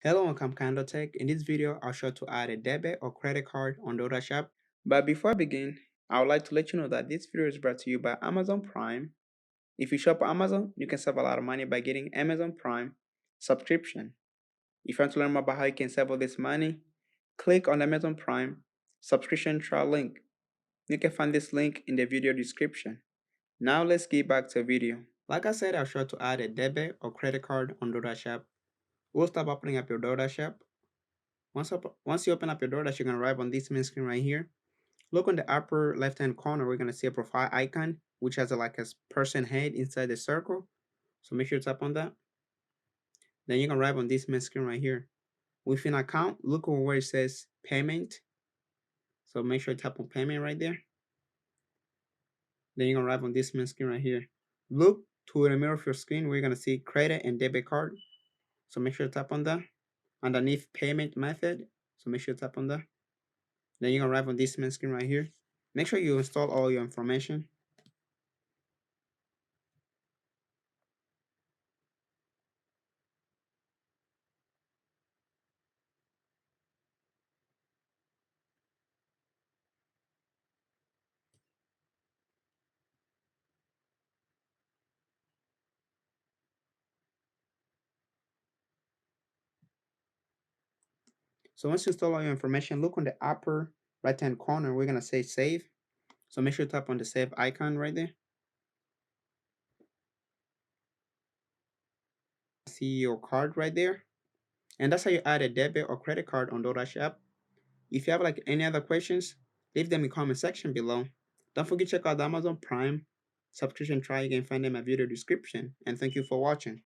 Hello, welcome KahindoTech. In this video, I'll show you to add a debit or credit card on DoorDash app. But before I begin, I would like to let you know that this video is brought to you by Amazon Prime. If you shop on Amazon, you can save a lot of money by getting Amazon Prime subscription. If you want to learn more about how you can save all this money, click on the Amazon Prime subscription trial link. You can find this link in the video description. Now let's get back to the video. Like I said, I'll show you to add a debit or credit card on DoorDash app. We'll start opening up your DoorDash app. Once you open up your DoorDash, you're going to arrive on this main screen right here. Look on the upper left-hand corner, we're going to see a profile icon, which has like a person head inside the circle. So make sure you tap on that. Then you're going to arrive on this main screen right here. Within account, look over where it says payment. So make sure you tap on payment right there. Then you're going to arrive on this main screen right here. Look to the middle of your screen, we're going to see credit and debit card. So make sure you tap on that. Underneath payment method, so make sure you tap on that. Then you're gonna arrive on this main screen right here. Make sure you install all your information. So once you install all your information, look on the upper right hand corner, we're gonna say save. So make sure you tap on the save icon right there. See your card right there. And that's how you add a debit or credit card on DoorDash app. If you have like any other questions, leave them in the comment section below. Don't forget to check out the Amazon Prime subscription trial. You can find them in my video description. And thank you for watching.